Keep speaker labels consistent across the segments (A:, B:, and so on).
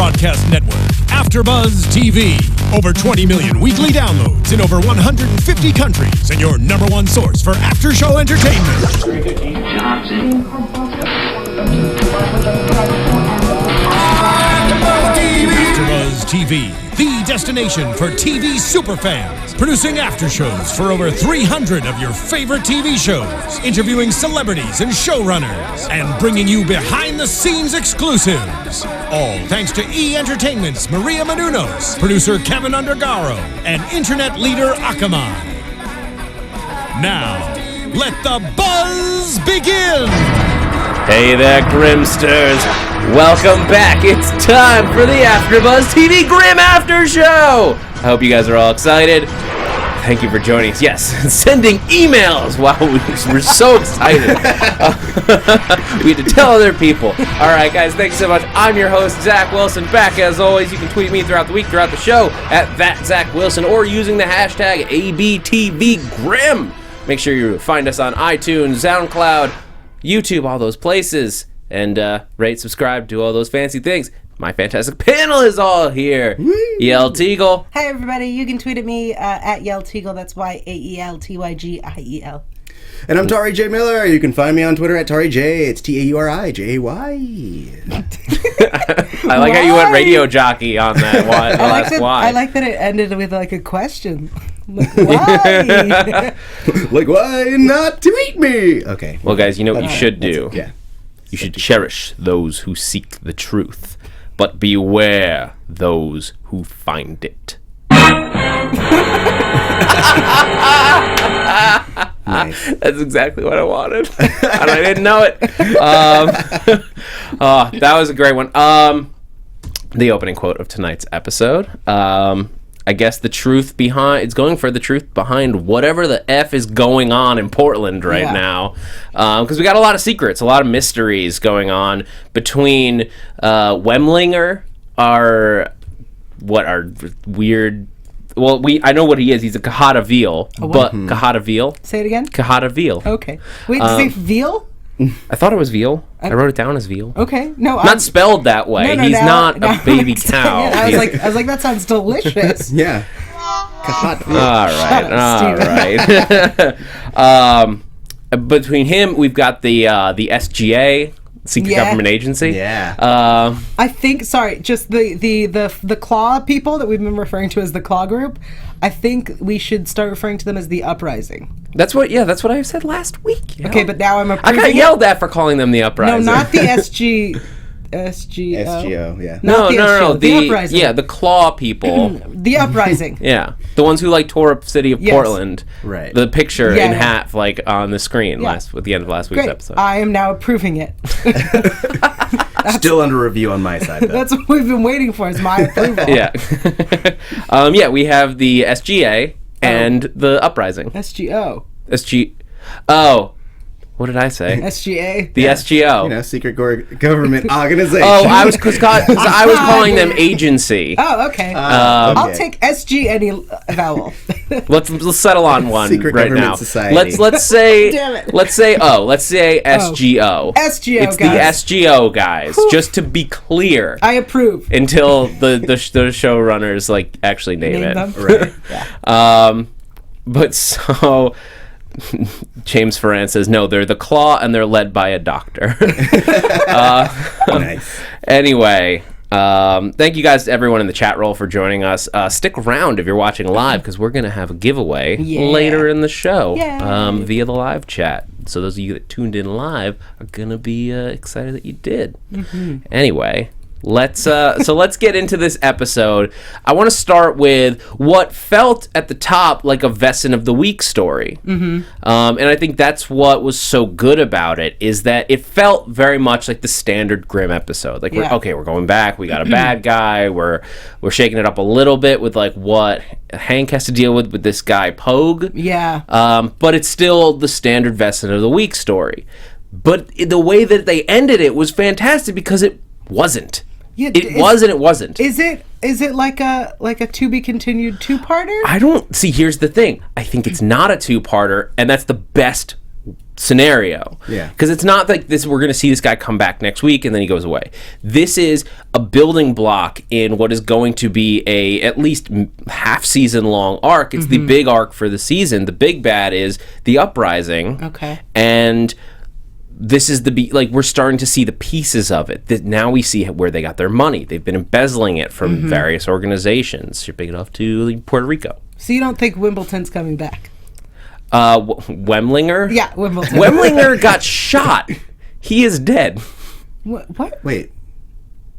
A: broadcast network, AFTERBUZZ TV. Over 20 million weekly downloads in over 150 countries, and your number one source for after-show entertainment. AFTERBUZZ TV, the destination for TV superfans. Producing aftershows for over 300 of your favorite TV shows. Interviewing celebrities and showrunners. And bringing you behind-the-scenes exclusives. All thanks to E! Entertainment's Maria Menounos, producer Kevin Undergaro, and internet leader Akamai. Now, let the buzz begin!
B: Hey there, Grimsters! Welcome back! It's time for the AFTERBUZZ TV Grimm After Show! I hope you guys are all excited. Thank you for joining us. Yes, sending emails! Wow, we're so excited. We had to tell other people. Alright, guys, thanks so much. I'm your host, Zach Wilson. Back as always. You can tweet me throughout the week, throughout the show, at @ZachWilson, or using the hashtag ABTVGrimm. Make sure you find us on iTunes, SoundCloud, YouTube, all those places, and rate, subscribe, do all those fancy things. My fantastic panel is all here. Yael Tygiel.
C: Hi, everybody. You can tweet at me at Yael Tygiel. That's YAELTYGIEL.
D: And I'm Tauri J. Miller. You can find me on Twitter at Tauri J. It's TAURIJAY.
B: I like how you went radio jockey on that one.
C: I like that it ended with like a question. Like, why?
D: Like, why not to eat me? Okay.
B: Well, guys, you know what you should do?
D: Yeah.
B: You should cherish those who seek the truth, but beware those who find it.
D: Nice.
B: That's exactly what I wanted. And I didn't know it. Oh, that was a great one. The opening quote of tonight's episode. I guess it's going for the truth behind whatever the F is going on in Portland right now. Because we got a lot of secrets, a lot of mysteries going on between Wemlinger, our weird... Well, I know what he is. He's a Cajada Veal. But Cajada Veal?
C: Say it again?
B: Cajada Veal.
C: Okay. Wait, say veal?
B: I thought it was veal. I wrote it down as veal.
C: Okay. No,
B: not spelled that way.
C: No,
B: He's not a baby cow.
C: I was like, that sounds delicious.
D: Yeah.
B: All right. Between him, we've got the SGA, Secret Government Agency.
D: Yeah.
C: I think. Sorry, just the Claw people that we've been referring to as the Claw Group. I think we should start referring to them as the Uprising.
B: That's what I said last week.
C: Okay, but now I'm
B: I got yelled at for calling them the Uprising.
C: No, not the SGO,
D: yeah.
B: No.
C: The Uprising.
B: Yeah, the Claw people.
C: The Uprising.
B: Yeah, the ones who tore up city of Portland.
D: Right.
B: The picture in half, on the screen at the end of last week's episode.
C: I am now approving it.
D: Still under review on my side, though.
C: That's what we've been waiting for, is my approval.
B: Yeah. We have the SGA and the Uprising.
C: SGO.
B: What did I say?
C: SGA.
B: The SGO.
D: Secret government organization.
B: Oh, I was calling them agency.
C: Oh, okay. I'll take SG any vowel.
B: Let's settle on one
D: Secret
B: right now.
D: Society.
B: Let's say
C: Damn it.
B: let's say SGO.
C: SGO.
B: It's
C: guys.
B: the SGO guys.
C: Whew.
B: Just to be clear.
C: I approve.
B: Until the showrunners actually name it.
C: Them.
D: Right.
C: Yeah.
B: But so James Ferran says no, they're the Claw and they're led by a doctor.
D: Nice.
B: Anyway, thank you guys to everyone in the chat roll for joining us. Stick around if you're watching live, because we're going to have a giveaway later in the show via the live chat. So those of you that tuned in live are going to be excited that you did. Anyway, let's get into this episode. I want to start with what felt at the top like a Wesen of the Week story. And I think that's what was so good about it, is that it felt very much like the standard Grimm episode. Like, we're going back, we got a bad guy, we're shaking it up a little bit with what Hank has to deal with this guy Pogue. But it's still the standard Wesen of the Week story. But the way that they ended it was fantastic, because it wasn't. It wasn't.
C: Is it like a to be continued two-parter?
B: I don't see. Here's the thing. I think it's not a two-parter, and that's the best scenario.
D: Yeah.
B: Because it's not like this, we're going to see this guy come back next week and then he goes away. This is a building block in what is going to be a at least half season long arc. It's the big arc for the season. The big bad is the uprising.
C: Okay.
B: And this is we're starting to see the pieces of it. That now we see where they got their money. They've been embezzling it from various organizations, shipping it off to Puerto Rico.
C: So you don't think Wimbledon's coming back?
B: Wemlinger?
C: Yeah, Wimbledon.
B: Wemlinger got shot. He is dead.
C: What?
D: Wait.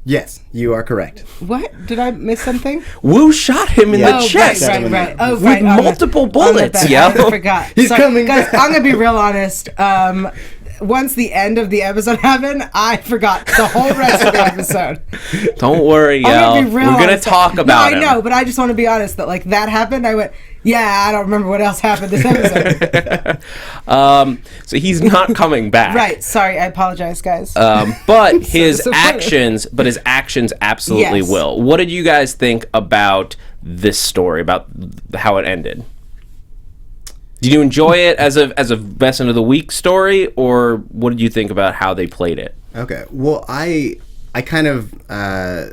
D: Yes, you are correct.
C: What? Did I miss something?
B: Wu shot him in the chest.
C: Right. Oh,
B: with
C: right.
B: multiple bullets.
C: Yeah, I forgot.
D: He's coming
C: guys,
D: back.
C: I'm going to be real honest. Once the end of the episode happened, I forgot the whole rest of the episode.
B: Don't worry, Yael. We're going to talk about it.
C: I know, but I just want to be honest that that happened. I went, yeah, I don't remember what else happened this episode.
B: So he's not coming back.
C: Right. Sorry, I apologize, guys.
B: But his actions absolutely
C: Yes.
B: will. What did you guys think about this story, about how it ended? Did you enjoy it as a Wesen of the Week story, or what did you think about how they played it?
D: Okay. Well, I kind of I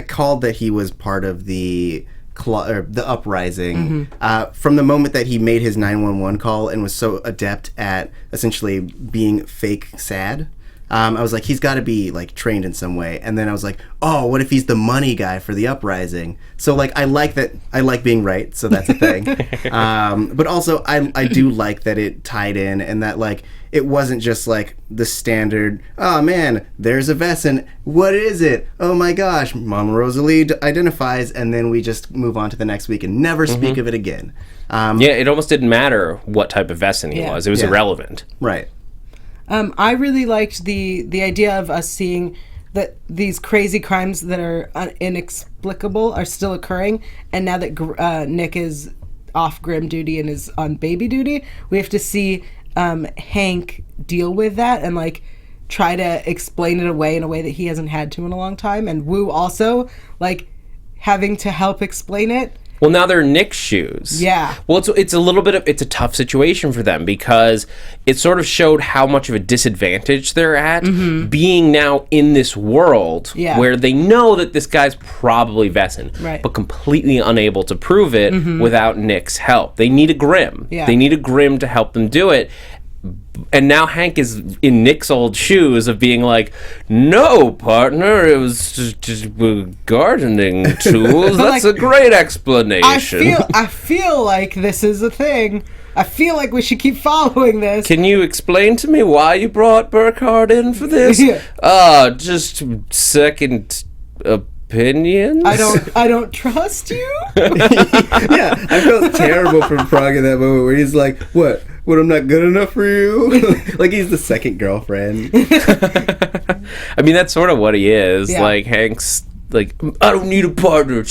D: called that he was part of the uprising from the moment that he made his 911 call and was so adept at essentially being fake sad. I was like, he's got to be trained in some way. And then I was like, oh, what if he's the money guy for the uprising? So I like that. I like being right, so that's a thing. But also I do like that it tied in, and that it wasn't just the standard, oh man, there's a Wesen, what is it? Oh my gosh, Mama Rosalie identifies, and then we just move on to the next week and never speak of it again.
B: It almost didn't matter what type of Wesen he was. It was irrelevant.
D: Right.
C: I really liked the idea of us seeing that these crazy crimes that are inexplicable are still occurring, and now that Nick is off Grimm duty and is on baby duty, we have to see Hank deal with that and try to explain it away in a way that he hasn't had to in a long time, and Wu also having to help explain it.
B: Well, now they're Nick's shoes.
C: Yeah.
B: Well, it's a little bit of, it's a tough situation for them because it sort of showed how much of a disadvantage they're at being now in this world where they know that this guy's probably Wesen, but completely unable to prove it without Nick's help. They need a Grimm.
C: Yeah.
B: They need a Grimm to help them do it. And now Hank is in Nick's old shoes of being like, no, partner, it was just gardening tools. That's a great explanation.
C: I feel like this is a thing. I feel like we should keep following this.
B: Can you explain to me why you brought Burkhardt in for this? Just second opinions?
C: I don't trust you.
D: Yeah, I felt terrible for Prague in that moment where he's like, what, I'm not good enough for you? He's the second girlfriend.
B: I mean, that's sort of what he is.
C: Yeah.
B: Hank's I don't need a partner.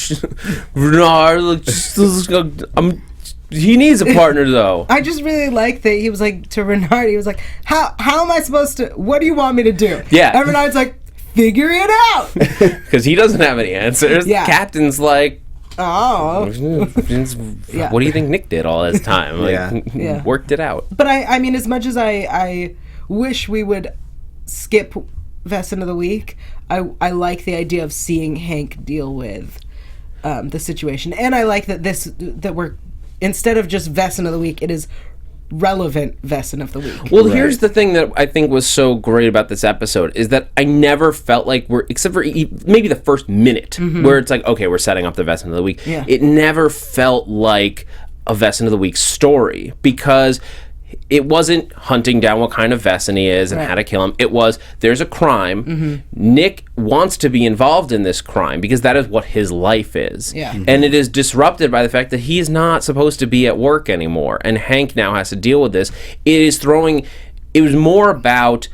B: Renard, he needs a partner, though.
C: I just really like that he was to Renard, he was like, how am I supposed to, what do you want me to do?
B: Yeah.
C: And Renard's like, figure it out.
B: Because he doesn't have any answers.
C: Yeah.
B: The captain's like,
C: oh.
B: What do you think Nick did all this time? Worked it out.
C: But I mean, as much as I wish we would skip Wesen of the Week, I like the idea of seeing Hank deal with the situation. And I like that we're, instead of just Wesen of the Week, it is relevant Wesen of the Week.
B: Well, here's the thing that I think was so great about this episode is that I never felt like except for maybe the first minute where it's okay, we're setting up the Wesen of the Week.
C: Yeah.
B: It never felt like a Wesen of the Week story because it wasn't hunting down what kind of Wesen he is and how to kill him. It was, there's a crime. Nick wants to be involved in this crime because that is what his life is.
C: Yeah.
B: And it is disrupted by the fact that he's not supposed to be at work anymore. And Hank now has to deal with this. It was more about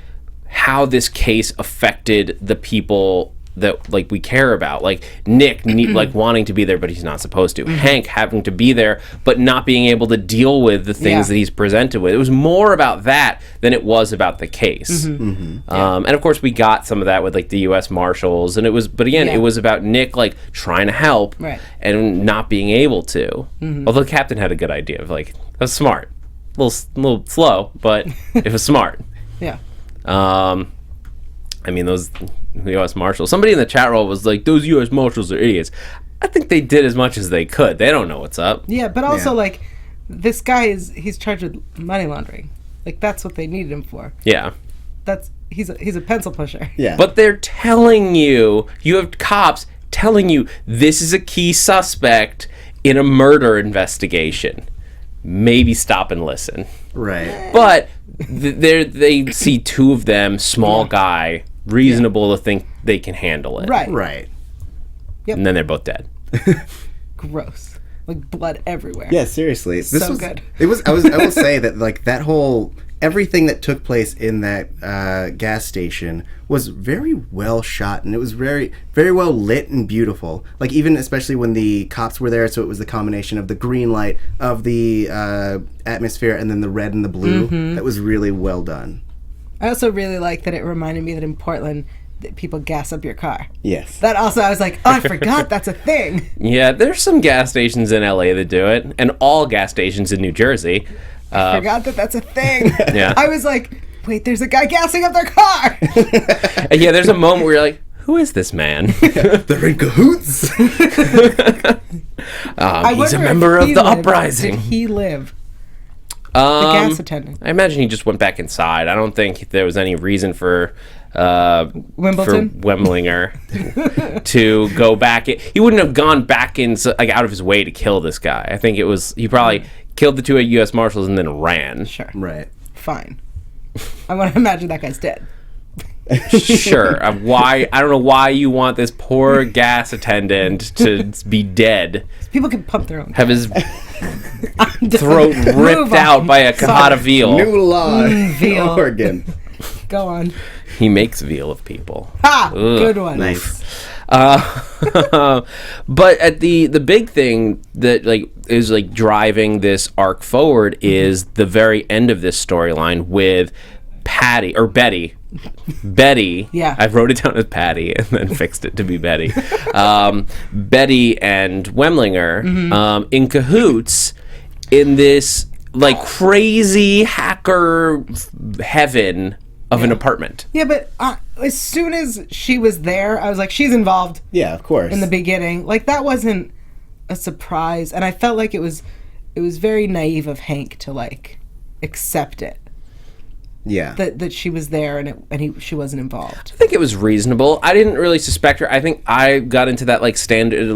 B: how this case affected the people that we care about, Nick wanting to be there but he's not supposed to, Hank having to be there but not being able to deal with the things that he's presented with. It was more about that than it was about the case. And of course we got some of that with the U.S. Marshals, and it was about Nick trying to help and not being able to. Although the captain had a good idea of that's smart. little slow, but it was smart.
C: Yeah.
B: I mean, those U.S. Marshals. Somebody in the chat roll was like, "Those U.S. Marshals are idiots." I think they did as much as they could. They don't know what's up.
C: Yeah, but also like, this guy he's charged with money laundering. Like that's what they needed him for.
B: Yeah.
C: He's a pencil pusher.
D: Yeah.
B: But they're telling you have cops telling you this is a key suspect in a murder investigation. Maybe stop and listen.
D: Right.
B: But they see two of them, small guy, reasonable to think they can handle it.
C: Right.
D: Right.
C: Yep.
B: And then they're both dead.
C: Gross. Like blood everywhere.
D: Yeah, seriously. This
C: So
D: was
C: good.
D: It was I will say that like that whole everything that took place in that gas station was very well shot, and it was very, very well lit and beautiful. Like even especially when the cops were there, so it was the combination of the green light of the atmosphere and then the red and the blue. That was really well done.
C: I also really like that it reminded me that in Portland, that people gas up your car.
D: Yes.
C: That also, I was like, oh, I forgot that's a thing.
B: Yeah, there's some gas stations in LA that do it, and all gas stations in New Jersey.
C: Forgot that's a thing.
B: Yeah.
C: I was like, wait, there's a guy gassing up their car.
B: Yeah, there's a moment where you're like, who is this man?
D: They're in cahoots.
B: He's a member of the uprising.
C: Did he live? The gas attendant.
B: I imagine he just went back inside. I don't think there was any reason for
C: Wimbledon?
B: for Wemblinger to go back. He wouldn't have gone back in like out of his way to kill this guy. I think it was he probably killed the two U.S. Marshals and then ran.
C: Sure.
D: Right.
C: Fine. I want to imagine that guy's dead.
B: Sure. Why? I don't know why you want this poor gas attendant to be dead.
C: People can pump their own.
B: Have his throat ripped out by a cajada veal.
D: New law
C: veal.
D: Oregon.
C: Go on.
B: He makes veal of people.
C: Ha!
B: Ugh.
C: Good one.
D: Nice.
B: But at the big thing that like is like driving this arc forward is the very end of this storyline with Betty.
C: Yeah.
B: I wrote it down as Patty and then fixed it to be Betty. Betty and Wemblinger in cahoots in this like crazy hacker heaven of an apartment.
C: Yeah, but as soon as she was there, I was like, she's involved.
D: Yeah, of course.
C: In the beginning, like that wasn't a surprise, and I felt like it was very naive of Hank to like accept it.
D: Yeah.
C: That she was there and she wasn't involved.
B: I think it was reasonable. I didn't really suspect her. I think I got into that standard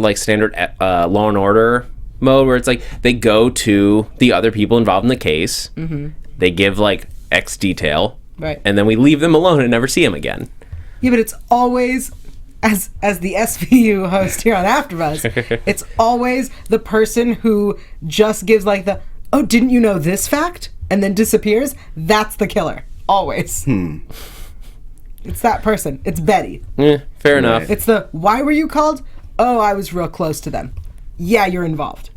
B: Law and Order mode where it's like they go to the other people involved in the case. Mm-hmm. They give like X detail.
C: Right.
B: And then we leave them alone and never see them again.
C: Yeah, but it's always as the SVU host here on AFTERBUZZ, it's always the person who just gives like the, oh, didn't you know this fact? And then disappears. That's the killer. Always. It's that person. It's Betty.
B: Fair enough.
C: It's the, why were you called? Oh, I was real close to them. Yeah, you're involved.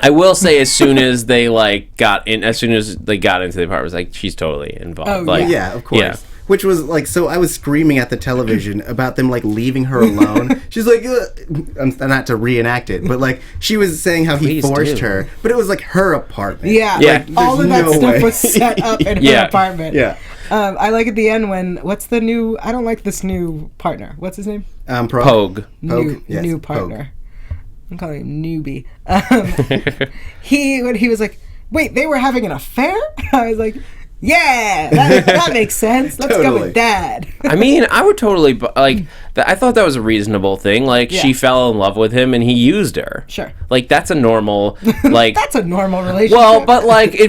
B: I will say, as soon as they got into the apartment, I was like, she's totally involved.
C: Oh,
B: like,
D: Yeah, of course.
B: Yeah.
D: Which was like, so I was screaming at the television about them like leaving her alone. She's like, not to reenact it, but like she was saying how he
B: Please
D: forced
B: do.
D: her, but it was like her apartment.
C: Yeah,
B: Yeah.
C: like, all of that
D: There's no
C: stuff
D: way.
C: was set up in her
B: Yeah.
C: apartment.
D: Yeah.
C: I like at the end when, what's the new, I don't like this new partner. What's his name?
B: Pogue.
C: New partner. I'm calling him newbie. When he was like, wait, they were having an affair? I was like, yeah, that makes sense. Let's go
D: Totally.
C: with that.
B: I mean, I would totally I thought that was a reasonable thing. Like
C: Yeah.
B: she fell in love with him and he used her.
C: Sure.
B: Like that's a normal like.
C: That's a normal relationship.
B: Well, but like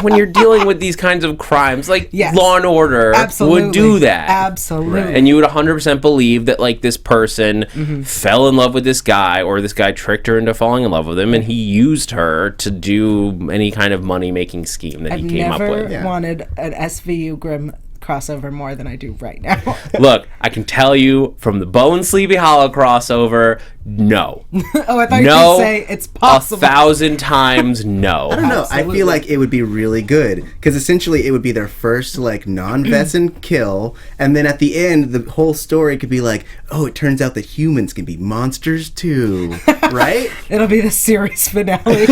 B: when you're dealing with these kinds of crimes, like
C: Yes.
B: Law and Order
C: Absolutely.
B: would do that.
C: Absolutely.
B: And you would 100% believe that like this person fell in love with this guy, or this guy tricked her into falling in love with him, and he used her to do any kind of money making scheme that he came up with.
C: Never wanted an SVU Grimm crossover more than I do right now.
B: Look, I can tell you from the Bo and Sleepy Hollow crossover, no.
C: Oh, I thought you were
B: No,
C: going to say it's possible.
B: 1,000 times no.
D: I don't know. I
C: Absolutely.
D: feel like it would be really good because essentially it would be their first like non-Wesen kill, and then at the end the whole story could be like, oh, it turns out that humans can be monsters too, right?
C: It'll be the series finale.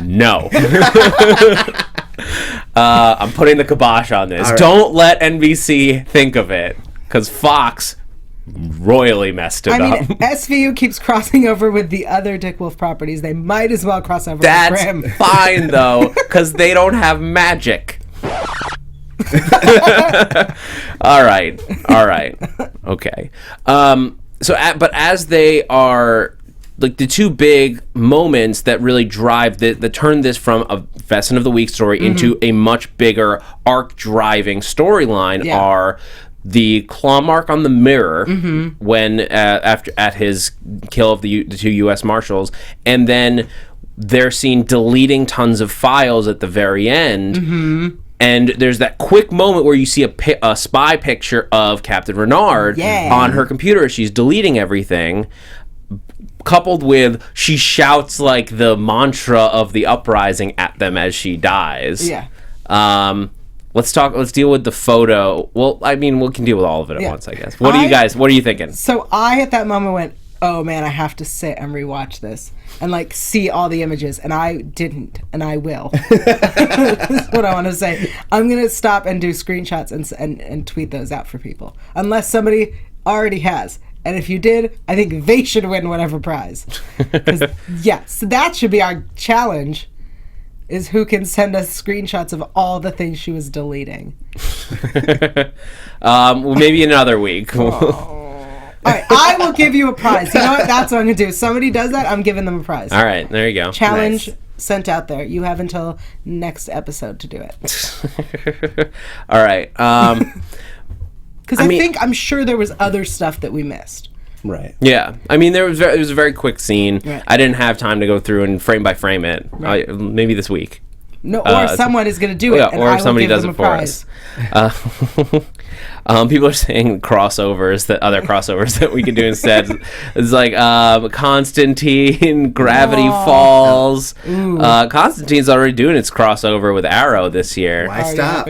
B: No. I'm putting the kibosh on this.
D: Right.
B: Don't let NBC think of it, because Fox royally messed it up.
C: I mean, SVU keeps crossing over with the other Dick Wolf properties. They might as well cross over
B: That's
C: with Grimm.
B: fine, though, because they don't have magic. All right. Okay. But as they are, like, the two big moments that really drive that turn this from a Wesen of the Week story into a much bigger arc-driving storyline are the claw mark on the mirror when at his kill of the two U.S. Marshals, and then they're seen deleting tons of files at the very end. And there's that quick moment where you see a spy picture of Captain Renard on her computer as she's deleting everything, coupled with she shouts like the mantra of the uprising at them as she dies. Let's deal with the photo. Well, I mean, we can deal with all of it at once, I guess. What are you thinking?
C: So I, at that moment, went, oh man, I have to sit and rewatch this and like see all the images, and I didn't, and I will. That's what I want to say. I'm gonna stop and do screenshots and tweet those out for people, unless somebody already has. And if you did, I think they should win whatever prize. So that should be our challenge, is who can send us screenshots of all the things she was deleting.
B: Well, maybe another week.
C: All right, I will give you a prize. You know what? That's what I'm going to do. If somebody does that, I'm giving them a prize.
B: All right, there you go.
C: Challenge sent out there. You have until next episode to do it.
B: All right.
C: Because I'm sure there was other stuff that we missed.
D: Right.
B: Yeah. I mean, it was a very quick scene.
C: Right.
B: I didn't have time to go through and frame by frame it.
C: Right.
B: Maybe this week.
C: No, or someone is going to do it, and
B: or
C: I
B: if somebody
C: will
B: does
C: give them
B: it
C: a
B: for
C: prize.
B: us. People are saying other crossovers that we could do instead. It's like Constantine, Gravity Falls. Constantine's already doing its crossover with Arrow this year.
D: Why stop?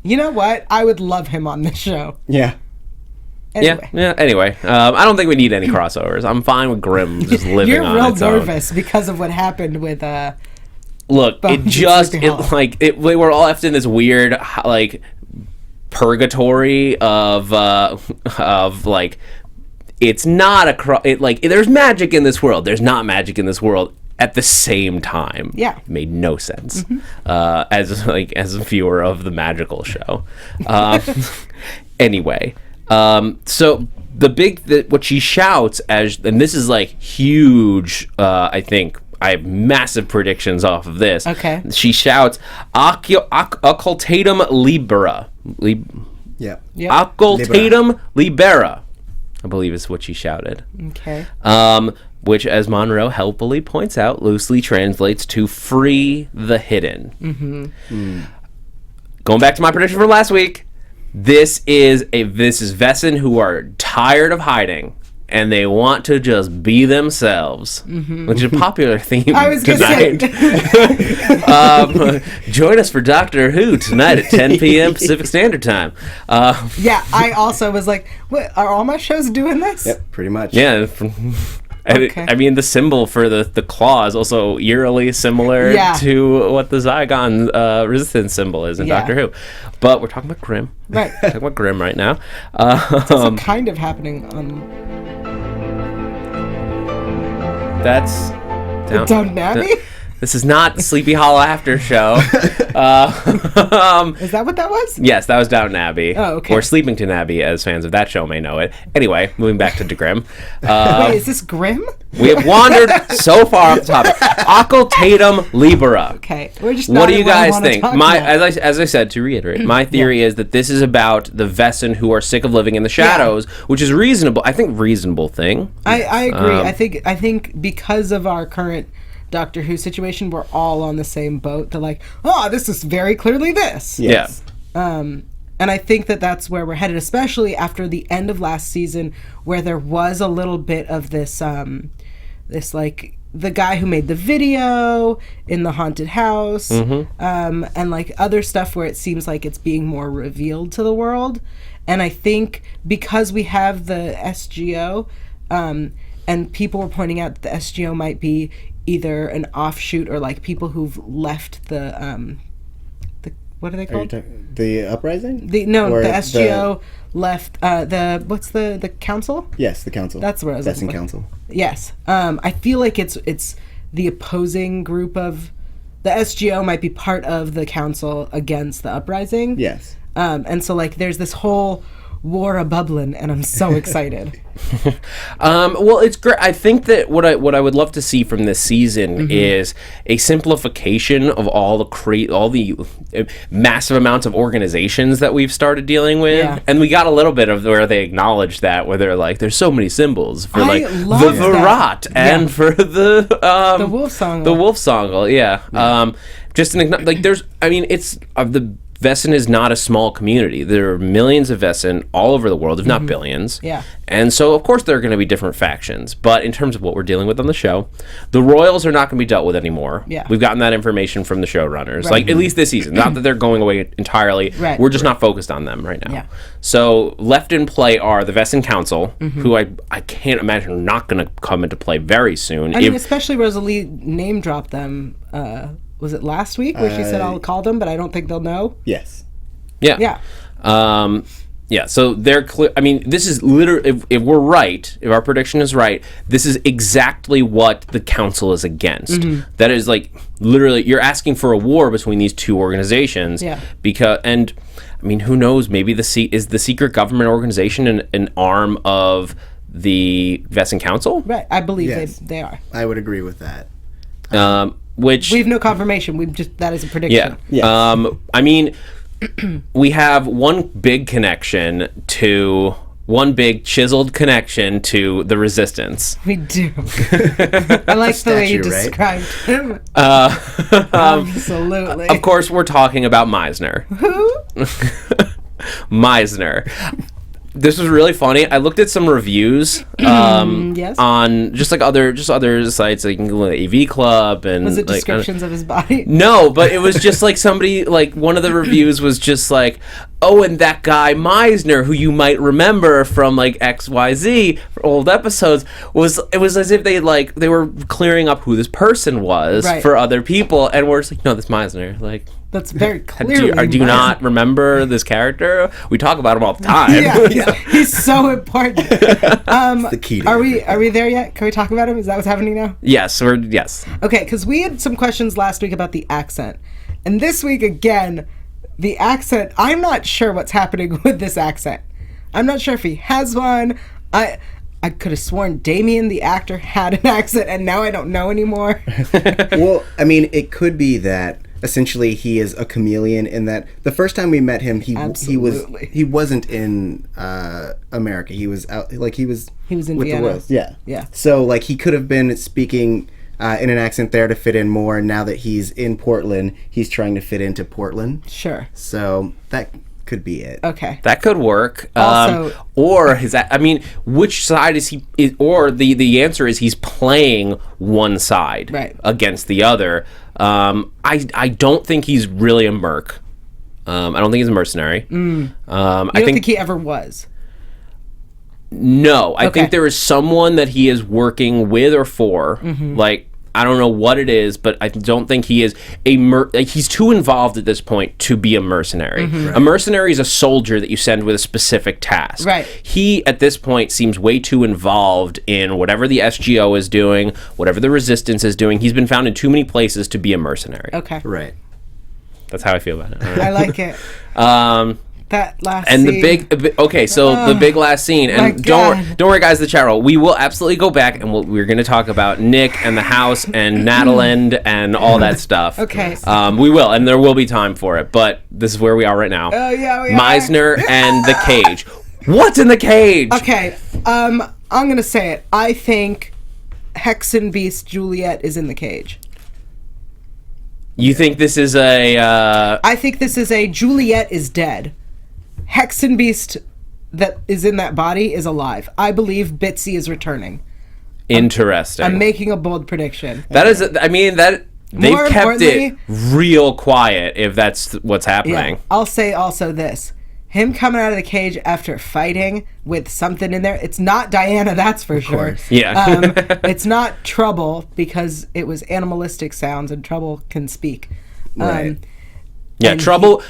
C: You know what? I would love him on this show.
D: Yeah.
C: Anyway.
B: Yeah. Anyway, I don't think we need any crossovers. I'm fine with Grimm just living
C: You're
B: on
C: real
B: its own.
C: nervous because of what happened with
B: Look,
C: Bones
B: we were all left in this weird like purgatory of like, it's not there's magic in this world. There's not magic in this world at the same time.
C: Yeah.
B: It made no sense as a viewer of the magical show. Anyway, so what she shouts and this is like huge. I think I have massive predictions off of this.
C: Okay.
B: She shouts, "Occultatum libera."
D: Yeah.
B: Occultatum libera, I believe is what she shouted.
C: Okay.
B: Which, as Monroe helpfully points out, loosely translates to "free the hidden." Going back to my prediction from last week, this is Wesen who are tired of hiding and they want to just be themselves, which is a popular theme
C: I was
B: tonight. Join us for Doctor Who tonight at 10 p.m. Pacific Standard Time.
C: Yeah, I also was like, what, are all my shows doing this?
D: Yep, pretty much.
B: Yeah.
C: Okay.
B: I mean, the symbol for the claw is also eerily similar to what the Zygon resistance symbol is in Doctor Who. But we're talking about Grimm.
C: Right.
B: We're talking about Grimm right now.
C: It's also kind of happening on...
B: That's...
C: Downton Abbey?
B: This is not Sleepy Hollow After Show.
C: Is that what that was?
B: Yes, that was Downton Abbey.
C: Oh, okay.
B: Or Sleepington Abbey, as fans of that show may know it. Anyway, moving back to Grimm.
C: Wait, is this Grimm?
B: We have wandered so far off the topic. Occultatum libera.
C: Okay, we're just.
B: What do you guys think? As I said, to reiterate, my theory is that this is about the Wesen who are sick of living in the shadows, which is reasonable. I think reasonable thing.
C: I agree. I think because of our current Doctor Who situation, we're all on the same boat. They're like, oh, this is very clearly this.
D: Yes.
C: And I think that that's where we're headed, especially after the end of last season, where there was a little bit of this, this like the guy who made the video in the haunted house, and like other stuff where it seems like it's being more revealed to the world. And I think because we have the SGO, and people were pointing out that the SGO might be either an offshoot or like people who've left the What are they called?
D: The uprising?
C: The SGO left. What's the council?
D: Yes, the council.
C: That's what I was
D: Wesen Council.
C: Yes. I feel like it's the opposing group of the SGO might be part of the council against the uprising.
D: Yes.
C: And so like there's this whole war a bubbling, and I'm so excited.
B: Well, it's great. I think that what I would love to see from this season is a simplification of all the massive amounts of organizations that we've started dealing with, and we got a little bit of where they acknowledge that, where they're like, there's so many symbols for like the Virat and for the
C: Wolfsangel.
B: The Wolfsangel, yeah. Just like there's, I mean, it's the Wesen is not a small community. There are millions of Wesen all over the world, if not billions.
C: Yeah.
B: And so, of course, there are going to be different factions. But in terms of what we're dealing with on the show, the royals are not going to be dealt with anymore.
C: Yeah.
B: We've gotten that information from the showrunners,
C: Right.
B: like at least this season. Not that they're going away entirely.
C: Right.
B: We're just not focused on them right now.
C: Yeah.
B: So left in play are the Wesen Council, who I can't imagine are not going to come into play very soon.
C: I mean, especially Rosalie name dropped them. Was it last week where she said I'll call them, but I don't think they'll know?
D: Yes.
B: Yeah.
C: Yeah.
B: Yeah, so they're clear. I mean, this is literally, if we're right, if our prediction is right, this is exactly what the council is against. That is like, literally, you're asking for a war between these two organizations.
C: Yeah.
B: And I mean, who knows, maybe is the secret government organization an arm of the Wesen Council?
C: Right. I believe
D: Yes.
C: they are.
D: I would agree with that.
B: Which
C: We have no confirmation. That is a prediction.
B: yeah.
D: Yes.
B: I mean, we have one big chiseled connection to the resistance.
C: We do. I like the way you
D: Statue, right?
C: described him. Absolutely.
B: Of course, we're talking about Meisner.
C: Who?
B: Meisner. This was really funny. I looked at some reviews
C: Yes.
B: on just other sites like AV Club and
C: Was it
B: like,
C: descriptions of his body?
B: No, but it was just like somebody, like one of the reviews was just like, oh, and that guy Meisner, who you might remember from like XYZ old episodes, it was as if they were clearing up who this person was
C: Right.
B: for other people, and we're just like, no, that's Meisner. Like,
C: That's very clearly.
B: do you not remember this character? We talk about him all the time.
C: Yeah. He's so important.
D: The key to
C: Are we there yet? Can we talk about him? Is that what's happening now?
B: Yes.
C: Okay, because we had some questions last week about the accent, and this week again, the accent. I'm not sure what's happening with this accent. I'm not sure if he has one. I could have sworn Damien, the actor, had an accent, and now I don't know anymore.
D: Well, I mean, it could be that essentially he is a chameleon in that the first time we met him, he wasn't in America. He was out, like he was
C: in
D: with
C: Vienna.
D: the Royals. Yeah.
C: Yeah.
D: So like he could have been speaking in an accent there to fit in more. And now that he's in Portland, he's trying to fit into Portland.
C: Sure.
D: So that could be it.
C: Okay.
B: That could work.
C: Also-
B: or which side is he? Or the answer is he's playing one side
C: Right.
B: against the other. I don't think he's really a merc. I don't think he's a mercenary.
C: You don't think he ever was?
B: No, I
C: Okay.
B: think there is someone that he is working with or for. Like, I don't know what it is, but I don't think he is he's too involved at this point to be a mercenary. A mercenary is a soldier that you send with a specific task.
C: Right.
B: He, at this point, seems way too involved in whatever the SGO is doing, whatever the resistance is doing. He's been found in too many places to be a mercenary.
C: Okay.
D: Right.
B: That's how I feel about it.
C: I like it. That last
B: And
C: scene.
B: the big last scene,
C: my
B: and
C: God.
B: don't worry, guys. The chat roll. We will absolutely go back, and we're going to talk about Nick and the house and Adeline and all that stuff.
C: Okay.
B: We will, and there will be time for it. But this is where we are right now.
C: Oh yeah, we
B: Meisner and the cage. What's in the cage?
C: Okay. I'm gonna say it. I think Hexen Beast Juliet is in the cage.
B: You think this is a?
C: I think this is a Juliet is dead. Hexen Beast that is in that body is alive. I believe Bitsy is returning.
B: Interesting.
C: I'm making a bold prediction.
B: That is. I mean that. They've
C: More
B: kept it
C: importantly-
B: real quiet. If that's what's happening.
C: Yeah. I'll say also this. Him coming out of the cage after fighting with something in there. It's not Diana, that's for sure.
D: course.
B: Yeah.
C: It's not Trouble because it was animalistic sounds and Trouble can speak.
D: Right.
B: Yeah, Trouble.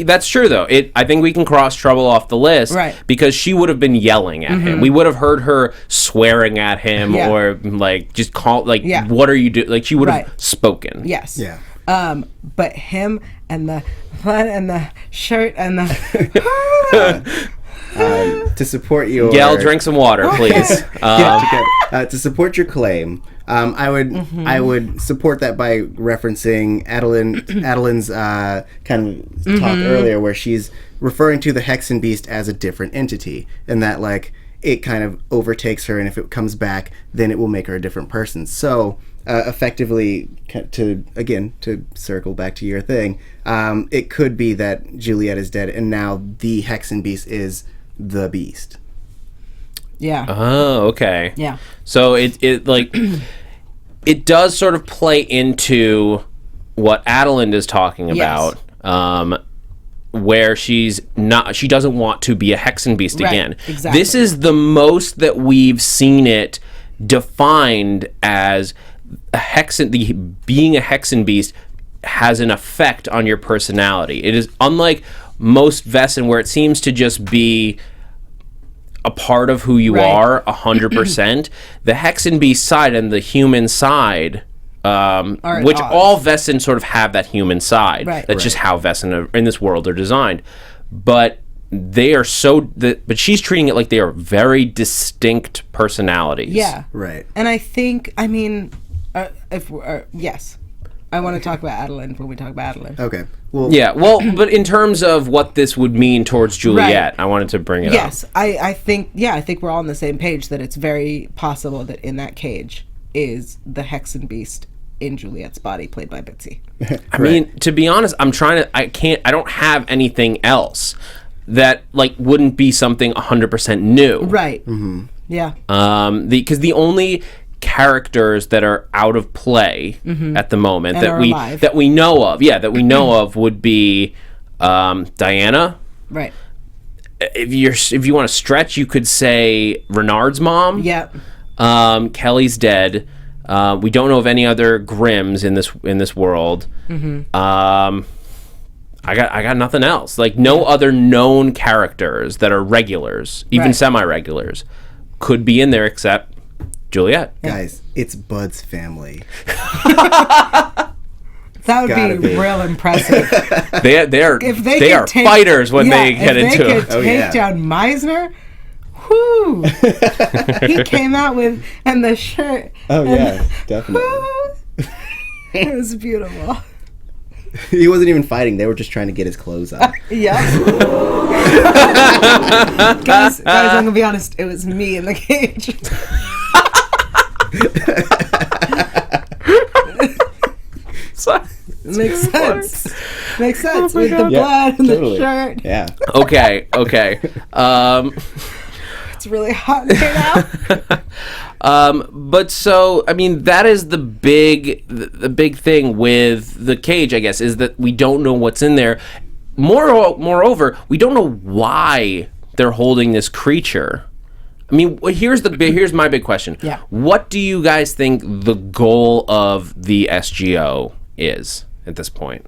B: That's true, though. I think we can cross Trouble off the list,
C: right?
B: Because she would have been yelling at him. We would have heard her swearing at him, or like just call, like, "What are you doing?" Like she would have spoken.
C: Yes. Yeah. But him and the shirt and the.
D: To support your
B: Yael, drink some water, please.
D: To support your claim, I would support that by referencing Adeline's kind of talk earlier, where she's referring to the Hexen Beast as a different entity, and that like it kind of overtakes her, and if it comes back, then it will make her a different person. So effectively, to circle back to your thing, it could be that Juliet is dead, and now the Hexen Beast is the Beast.
B: Yeah. Oh, okay.
C: Yeah.
B: So it like it does sort of play into what Adeline is talking about, where she doesn't want to be a Hexen Beast again.
C: Exactly.
B: This is the most that we've seen it defined as being a Hexen Beast has an effect on your personality. It is unlike most Wesen, where it seems to just be a part of who you are 100%. The Hexen Beast side and the human side, which all Wesen sort of have that human side. That's just how Wesen in this world are designed. But they are but she's treating it like they are very distinct personalities.
C: Yeah.
D: Right.
C: And I think, yes. I want to talk about Adeline when we talk about Adeline.
D: Okay.
B: But in terms of what this would mean towards Juliet, I wanted to bring it up.
C: Yes, I think we're all on the same page that it's very possible that in that cage is the Hexen Beast in Juliet's body, played by Bitsy.
B: I mean, to be honest, I don't have anything else that like wouldn't be something 100% new.
C: Right. Mm-hmm. Yeah.
B: Because the only characters that are out of play at the moment
C: and
B: that we know of would be Diana.
C: Right.
B: If you want to stretch, you could say Renard's mom.
C: Yep.
B: Kelly's dead. We don't know of any other Grimms in this world. I got nothing else. Like no other known characters that are regulars, even semi-regulars, could be in there except Juliet.
D: Guys, it's Bud's family.
C: That would be real impressive.
B: They are fighters when they get into it.
C: If they could take down Meisner, whoo! He came out with, and the shirt.
D: Oh, yeah, definitely.
C: It was beautiful.
D: He wasn't even fighting. They were just trying to get his clothes on.
C: Yeah. guys, I'm going to be honest. It was me in the cage. Makes sense. With the blood and the shirt.
D: Yeah.
B: Okay.
C: It's really hot in here now.
B: But so I mean that is the big thing with the cage, I guess, is that we don't know what's in there. Moreover, we don't know why they're holding this creature. I mean, here's my big question.
C: Yeah.
B: What do you guys think the goal of the SGO is at this point?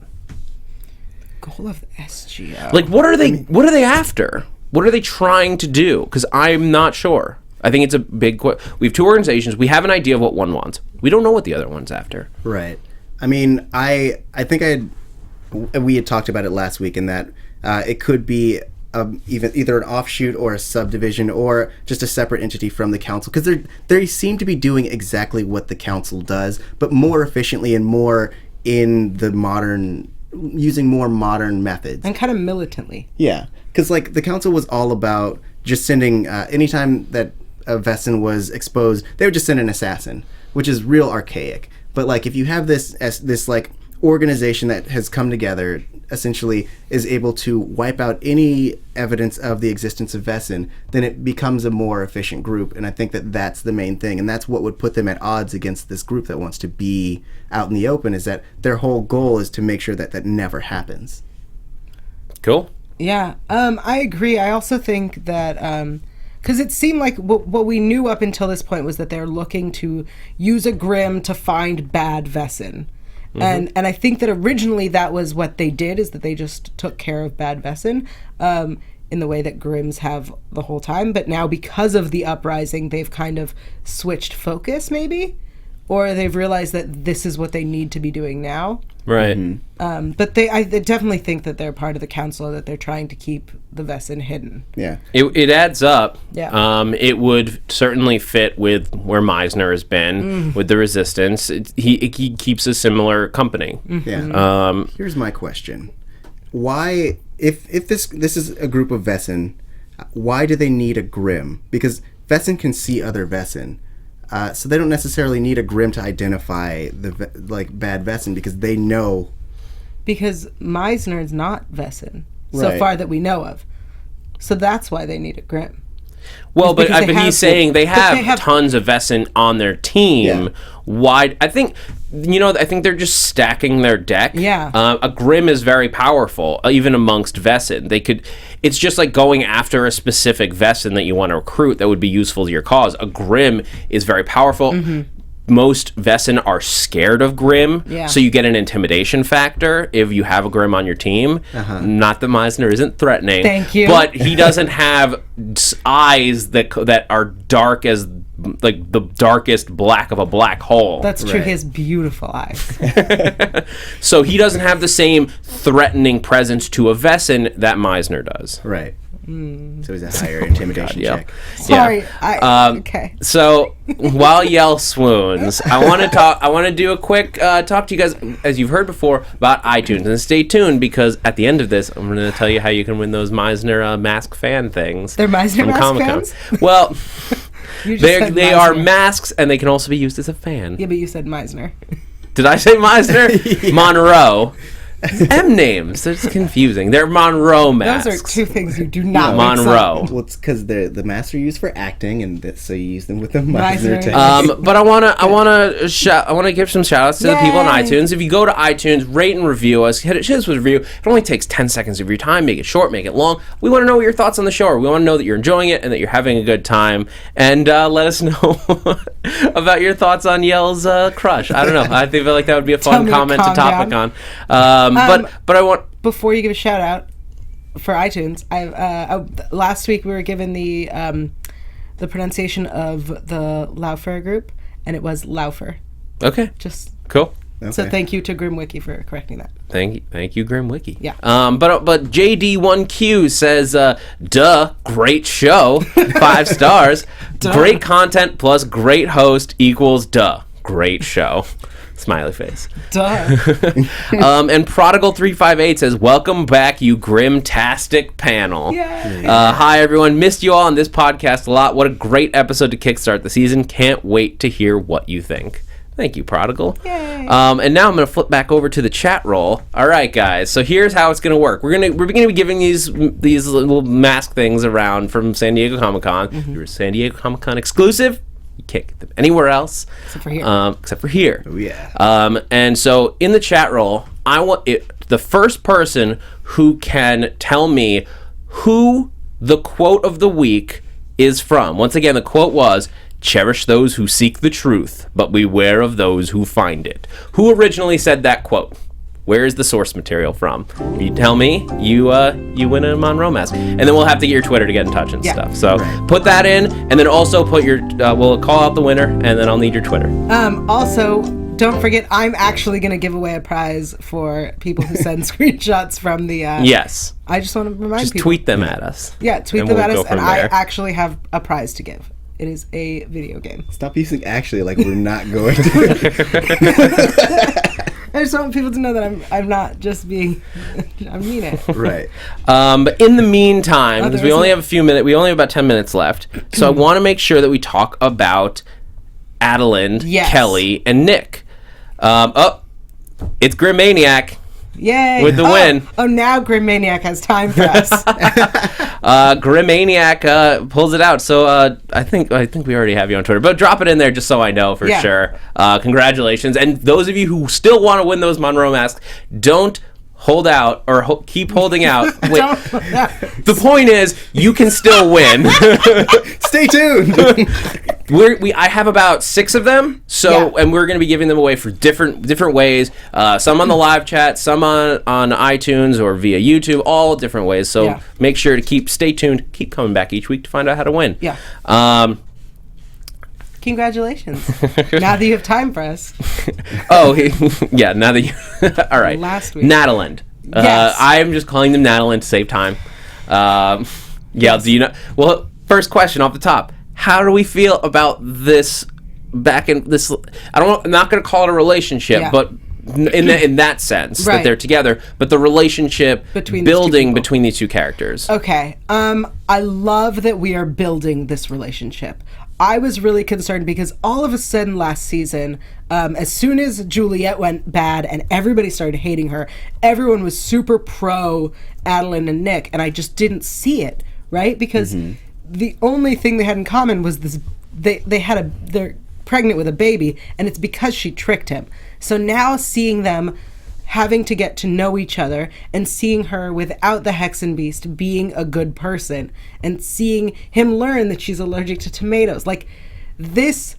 C: Goal of the SGO.
B: Like, what are they after? What are they trying to do? Because I'm not sure. I think it's a big question. We have two organizations. We have an idea of what one wants. We don't know what the other one's after.
D: Right. I mean, I think we had talked about it last week, in that it could be either an offshoot or a subdivision or just a separate entity from the council, because they seem to be doing exactly what the council does, but more efficiently and more in the using more modern methods
C: and kind of militantly.
D: Yeah, because like the council was all about just sending anytime that a Wesen was exposed, they would just send an assassin, which is real archaic. But like if you have this like organization that has come together, essentially is able to wipe out any evidence of the existence of Wesen, then it becomes a more efficient group. And I think that that's the main thing, and that's what would put them at odds against this group that wants to be out in the open, is that their whole goal is to make sure that that never happens.
B: Cool.
C: Yeah, I agree. I also think that because it seemed like what we knew up until this point was that they're looking to use a Grimm to find bad Wesen. And I think that originally that was what they did, is that they just took care of bad Wesen in the way that Grimms have the whole time. But now, because of the uprising, they've kind of switched focus, maybe, or they've realized that this is what they need to be doing now.
B: Right.
C: But I definitely think that they're part of the council, that they're trying to keep the Wesen hidden.
D: Yeah.
B: It adds up.
C: Yeah.
B: It would certainly fit with where Meisner has been with the resistance. He keeps a similar company.
D: Yeah. Here's my question: why, if this is a group of Wesen, why do they need a Grimm? Because Wesen can see other Wesen. So they don't necessarily need a Grimm to identify the bad Wesen, because they know. Because
C: Meisner is not Wesen, so
D: Right.
C: far that we know of. So that's why they need a Grimm.
B: Well, but
C: because they
B: he's
C: have
B: saying they
C: but they
B: have tons of Wesen on their team.
D: Yeah.
B: Why? I think they're just stacking their deck.
C: Yeah.
B: A Grimm is very powerful, even amongst Wesen. It's just like going after a specific Wesen that you want to recruit that would be useful to your cause. A Grimm is very powerful. Most Wesen are scared of Grimm, so you get an intimidation factor if you have a Grimm on your team. Not that Meisner isn't threatening.
C: Thank you.
B: But he doesn't have eyes that are dark as like the darkest black of a black hole.
C: That's true.
D: Right.
C: He has beautiful eyes.
B: So he doesn't have the same threatening presence to a Wesen that Meisner does.
D: Right. So he's a higher intimidation check.
C: Sorry.
B: Yeah.
C: Okay.
B: So while Yael swoons, I want to do a quick talk to you guys, as you've heard before, about iTunes. And stay tuned, because at the end of this, I'm going to tell you how you can win those Meisner mask fan things.
C: They're Meisner
B: from
C: mask
B: Comic-Con.
C: fans?
B: Well,
C: You just
B: they
C: said
B: are
C: Meisner.
B: masks, and they can also be used as a fan.
C: Yeah, but you said Meisner.
B: Did I say Meisner? Monroe. M names. They're just confusing. They're Monroe masks.
C: Those are two things you do not mix up.
B: Monroe.
D: Well, it's because the masks are used for acting, and so you use them with the
C: Meisner.
D: Meisner technique.
B: But I wanna give some shout outs to the people on
C: Yay.
B: iTunes. If you go to iTunes, rate and review us. Hit us with a review. It only takes 10 seconds of your time. Make it short, make it long. We want to know what your thoughts on the show are. We want to know that you're enjoying it and that you're having a good time. And let us know about your thoughts on Yael's crush. I don't know. I feel like that would be a fun
C: me to
B: comment to
C: calm
B: topic
C: down.
B: on. But I want.
C: Before you give a shout out for iTunes, last week we were given the pronunciation of the Laufer group, and it was Laufer.
B: Okay.
C: Just
B: Cool.
C: so
D: Okay.
C: thank you to Grimwiki for correcting that.
B: Thank you, Grimwiki.
C: Yeah.
B: But JD1Q says, duh, great show, 5 stars. Great content plus great host equals duh, great show. Smiley face.
C: Duh.
B: And Prodigal358 says, welcome back, you Grimtastic panel.
C: Yay.
B: Hi, everyone. Missed you all on this podcast a lot. What a great episode to kickstart the season. Can't wait to hear what you think. Thank you, Prodigal.
C: Yay.
B: And now I'm going to flip back over to the chat roll. All right, guys. So here's how it's going to work. We're going to be giving these little mask things around from San Diego Comic-Con. You're a San Diego Comic-Con exclusive. You can't get them anywhere else
C: Except for here.
B: Except for here.
D: Oh, yeah.
B: And so in the chat roll, I want the first person who can tell me who the quote of the week is from. Once again, the quote was, "Cherish those who seek the truth, but beware of those who find it." Who originally said that quote? Where is the source material from? You tell me, you win a Monroe mask. And then we'll have to get your Twitter to get in touch and stuff. So put that in, and then also put your, we'll call out the winner, and then I'll need your Twitter.
C: Also, don't forget, I'm actually going to give away a prize for people who send screenshots from the...
B: Yes.
C: I just want to remind
B: Just
C: people.
B: tweet them at us.
C: Yeah, tweet
B: and
C: them
B: we'll
C: at
B: go
C: us, and
B: from
C: I
B: there.
C: actually have a prize to give. It is a video game.
D: Stop using actually like we're not going to.
C: I just want people to know that I'm not just being... I mean it.
D: Right.
B: But in the meantime, because we
C: there's
B: only
C: a-
B: have a few minutes, we only have about 10 minutes left. So I want to make sure that we talk about Adeline,
C: Yes.
B: Kelly, and Nick. It's Grimmaniac
C: Yay.
B: with the win.
C: Oh, now Grim Maniac has time for us.
B: Grimmaniac pulls it out. So I think we already have you on Twitter, but drop it in there just so I know for sure. Congratulations. And those of you who still want to win those Monroe masks, don't hold out or keep holding out. The point is, you can still win.
D: Stay tuned.
B: I have about 6 of them, and we're going to be giving them away for different ways. Some on the live chat, some on iTunes or via YouTube, all different ways. So make sure to stay tuned, keep coming back each week to find out how to win.
C: Yeah. Congratulations. Now that you have time for us.
B: Oh, yeah, now that you... All right.
C: Last week.
B: Nataland.
C: Yes.
B: I'm just calling them Nataland to save time. Do you know... Well, first question off the top. How do we feel about this I'm not going to call it a relationship, but in that sense, that they're together, but the relationship building between these two characters.
C: Okay. I love that we are building this relationship. I was really concerned because all of a sudden last season, as soon as Juliet went bad and everybody started hating her, everyone was super pro Adeline and Nick, and I just didn't see it, right? Because the only thing they had in common was this: they're pregnant with a baby, and it's because she tricked him. So now seeing them having to get to know each other and seeing her without the Hexenbeast being a good person and seeing him learn that she's allergic to tomatoes, like this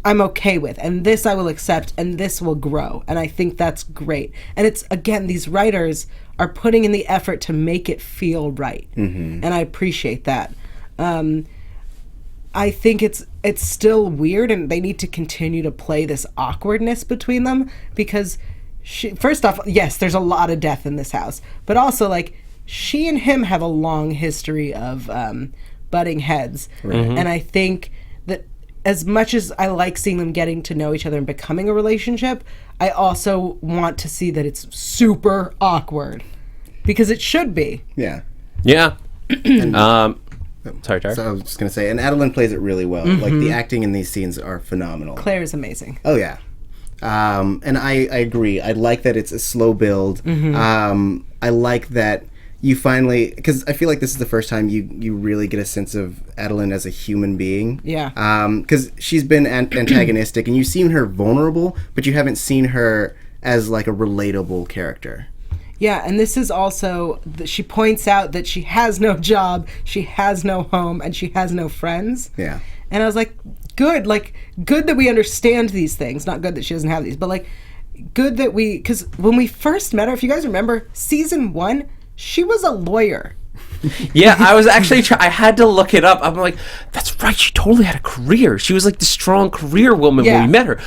C: I'm okay with, and this I will accept, and this will grow, and I think that's great. And it's, again, these writers are putting in the effort to make it feel right, and I appreciate that. I think it's still weird, and they need to continue to play this awkwardness between them, because first off, yes, there's a lot of death in this house, but also, like, she and him have a long history of butting heads. And I think that as much as I like seeing them getting to know each other and becoming a relationship, I also want to see that it's super awkward, because it should be.
B: Yeah. Sorry, Tara.
D: So I was just going to say, and Adeline plays it really well. Like, the acting in these scenes are phenomenal.
C: Claire is amazing.
D: Oh, yeah. And I agree. I like that it's a slow build. I like that you finally... Because I feel like this is the first time you really get a sense of Adeline as a human being.
C: Yeah.
D: Because she's been antagonistic, and you've seen her vulnerable, but you haven't seen her as, like, a relatable character.
C: Yeah, and this is also, she points out that she has no job, she has no home, and she has no friends.
D: Yeah.
C: And I was like, good that we understand these things. Not good that she doesn't have these, but, like, good that because when we first met her, if you guys remember, season 1, she was a lawyer.
B: Yeah, I was actually I had to look it up. I'm like, that's right, she totally had a career. She was like the strong career woman when we met her.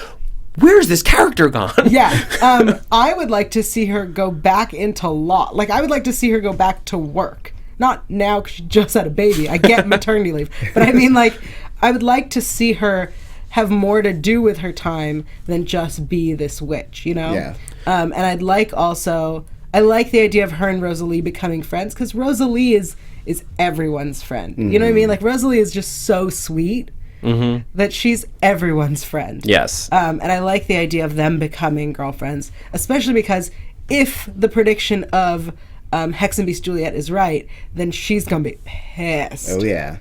B: Where's this character gone?
C: Yeah. I would like to see her go back into law. Like, I would like to see her go back to work. Not now, because she just had a baby. I get maternity leave. But I mean, like, I would like to see her have more to do with her time than just be this witch, you know?
D: Yeah.
C: And I'd like also... I like the idea of her and Rosalie becoming friends, because Rosalie is everyone's friend. You know what I mean? Like, Rosalie is just so sweet. That she's everyone's friend.
B: Yes.
C: And I like the idea of them becoming girlfriends, especially because if the prediction of Hexenbeast Juliet is right, then she's going to be pissed.
D: Oh, yeah.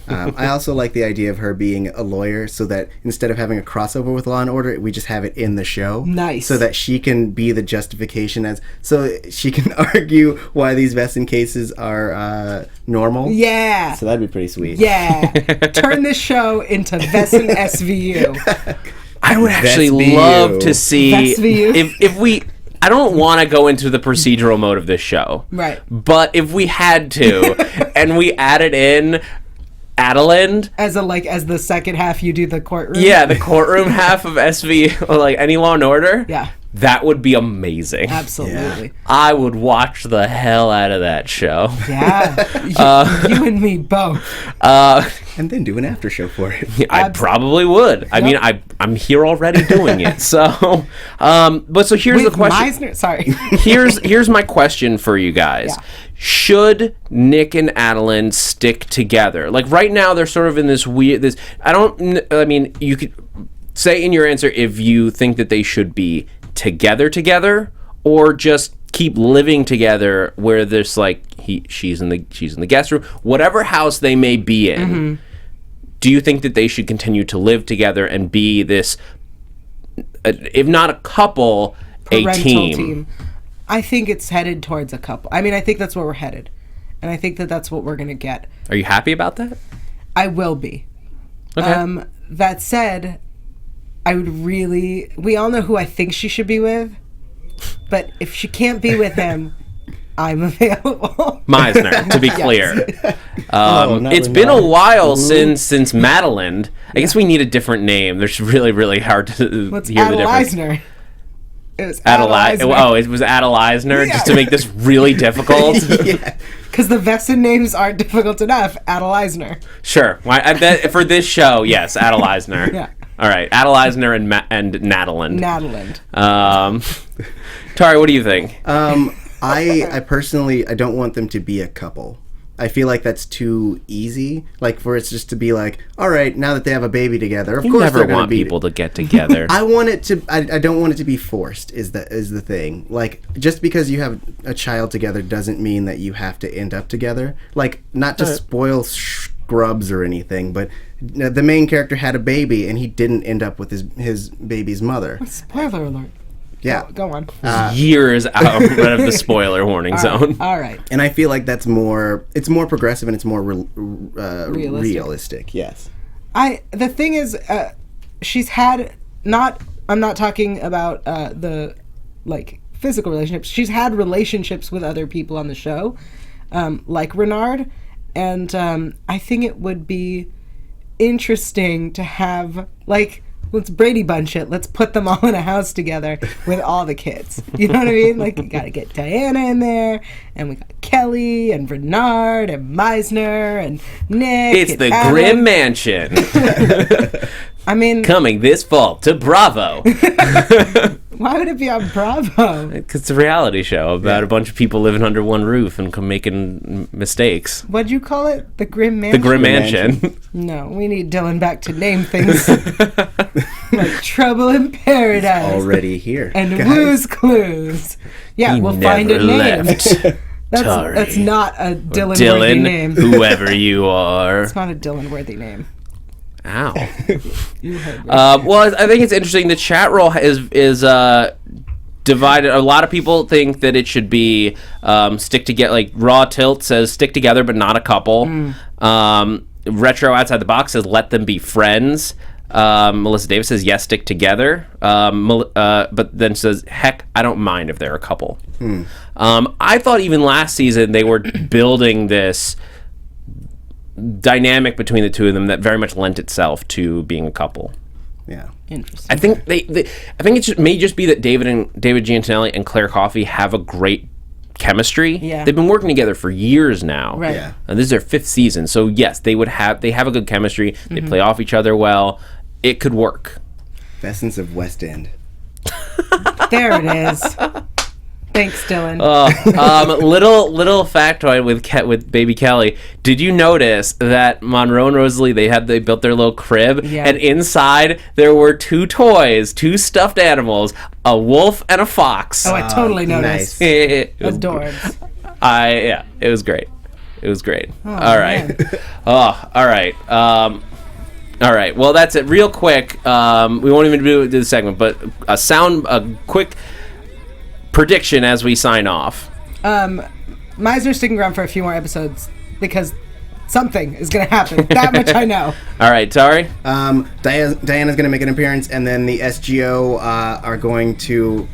D: I also like the idea of her being a lawyer, so that instead of having a crossover with Law & Order, we just have it in the show.
C: Nice.
D: So that she can be the justification so she can argue why these Wesen cases are normal.
C: Yeah.
D: So that'd be pretty sweet.
C: Yeah. Turn this show into Wesen SVU.
B: I would actually love to see if we... I don't want to go into the procedural mode of this show.
C: Right.
B: But if we had to, and we added in Adeline
C: as the second half, you do the courtroom.
B: Yeah, the courtroom half of SV, or like any Law and Order.
C: Yeah.
B: That would be amazing.
C: Absolutely.
B: Yeah. I would watch the hell out of that show.
C: Yeah. You and me both.
D: And then do an after show for it.
B: I probably would. I mean, I'm here already doing it. So, but so here's the question.
C: Meisner, sorry.
B: here's my question for you guys. Yeah. Should Nick and Adeline stick together? Like, right now, they're sort of in this weird... I mean, you could say in your answer if you think that they should be together, or just keep living together where there's like she's in the guest room, whatever house they may be in. Do you think that they should continue to live together and be this, if not a couple,
C: parental
B: a team?
C: I think it's headed towards a couple. I mean, I think that's where we're headed. And I think that that's what we're going to get.
B: Are you happy about that?
C: I will be.
B: Okay.
C: That said, I would really... We all know who I think she should be with. But if she can't be with him, I'm available.
B: Meisner, to be clear. It's been a while since Madeline. I guess we need a different name. There's really hard to hear the difference.
C: Adeline. It was
B: Adeline. Oh, it was Adeline, just to make this really difficult.
C: Yeah. Because the Wesen names aren't difficult enough. Adeline.
B: Sure. I bet for this show, yes, Adeline. Yeah. All right, Adeline and Nataland. Tari, what do you think?
D: I personally, I don't want them to be a couple. I feel like that's too easy. Like for it's just to be like, all right, now that they have a baby together, of course they're going to be. You never want
B: people to get together.
D: I want it to. I don't want it to be forced. Is the thing. Like just because you have a child together doesn't mean that you have to end up together. Like not to spoil Scrubs or anything, but the main character had a baby and he didn't end up with his baby's mother.
C: Spoiler alert.
D: Yeah.
C: Go on.
B: Years out of the spoiler warning zone.
C: All right.
D: And I feel like it's more progressive and it's more realistic. Yes.
C: The thing is, she's had I'm not talking about the like physical relationships. She's had relationships with other people on the show, like Renard, and I think it would be interesting to have like. Let's Brady Bunch it. Let's put them all in a house together with all the kids. You know what I mean? Like, you got to get Diana in there, and we got Kelly, and Renard, and Meisner, and Nick.
B: It's the Grimm Mansion.
C: I mean...
B: Coming this fall to Bravo.
C: Why would it be on Bravo?
B: Because it's a reality show about a bunch of people living under one roof and making mistakes.
C: What'd you call it? The Grimm Mansion?
B: The Grimm Mansion.
C: No, we need Dylan back to name things like Trouble in Paradise.
D: It's already here.
C: And Woo's Clues. Yeah, we'll find a name. That's not a Dylan-worthy name.
B: Whoever you are.
C: It's not a Dylan-worthy name.
B: Ow. Well, I think it's interesting. The chat roll is divided. A lot of people think that it should be stick together. Like Raw Tilt says stick together, but not a couple. Retro Outside the Box says let them be friends. Melissa Davis says yes, stick together. But then says heck, I don't mind if they're a couple. I thought even last season they were building this dynamic between the two of them that very much lent itself to being a couple.
D: Yeah,
C: interesting.
B: I think I think it may just be that David Giantinelli and Claire Coffey have a great chemistry.
C: Yeah,
B: they've been working together for years now.
C: Right.
D: Yeah.
B: And this is their 5th season, so yes, they have a good chemistry. They play off each other well. It could work.
D: Essence of West End.
C: There it is. Thanks, Dylan.
B: Little factoid with baby Kelly. Did you notice that Monroe and Rosalie they built their little crib, and inside there were 2 toys, 2 stuffed animals, a wolf and a fox.
C: Oh, I totally noticed.
B: Nice.
C: Adorbs.
B: It was great. It was great.
C: Oh,
B: all right. All right. All right. Well, that's it. Real quick. We won't even do the segment, but a quick prediction as we sign off.
C: Meisner's sticking around for a few more episodes because something is going to happen. That much I know.
B: All right, Tari?
D: Diana's going to make an appearance, and then the SGO are going to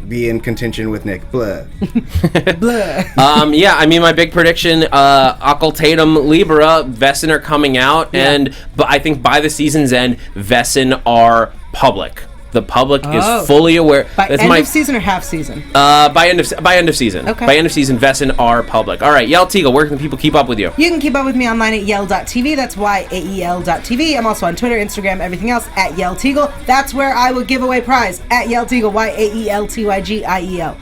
D: be in contention with Nick. Blah.
C: Blah.
B: Yeah, I mean, my big prediction, Occultatum Libra, Wesen are coming out, but I think by the season's end, Wesen are public. The public is fully aware.
C: By end of season or half season?
B: By end of season.
C: Okay.
B: By end of season, Wesen are public. All right, Yael Tygiel, where can people keep up with you?
C: You can keep up with me online at yael.tv. That's YAEL.tv. I'm also on Twitter, Instagram, everything else at Yael Tygiel. That's where I will give away prize at Yael Tygiel, YAELTYGIEL.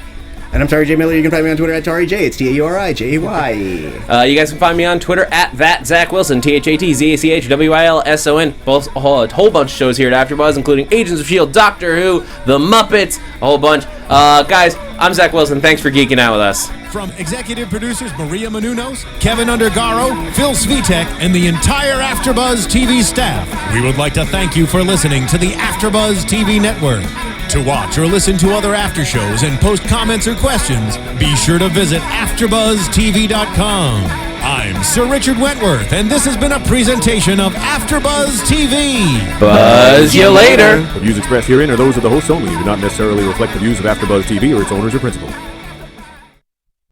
D: And I'm Tauri J. Miller. You can find me on Twitter at Tauri J. It's TAURIJAY.
B: You guys can find me on Twitter at @Zach Wilson, THATZACHWILSON. A whole bunch of shows here at AfterBuzz, including Agents of S.H.I.E.L.D., Doctor Who, The Muppets, a whole bunch. Guys, I'm Zach Wilson. Thanks for geeking out with us.
A: From executive producers Maria Menounos, Kevin Undergaro, Phil Svitek, and the entire AfterBuzz TV staff, we would like to thank you for listening to the AfterBuzz TV Network. To watch or listen to other after shows and post comments or questions, be sure to visit AfterBuzzTV.com. I'm Sir Richard Wentworth, and this has been a presentation of AfterBuzz TV.
B: Buzz you later.
E: The views expressed herein are those of the hosts only and do not necessarily reflect the views of AfterBuzz TV or its owners or principals.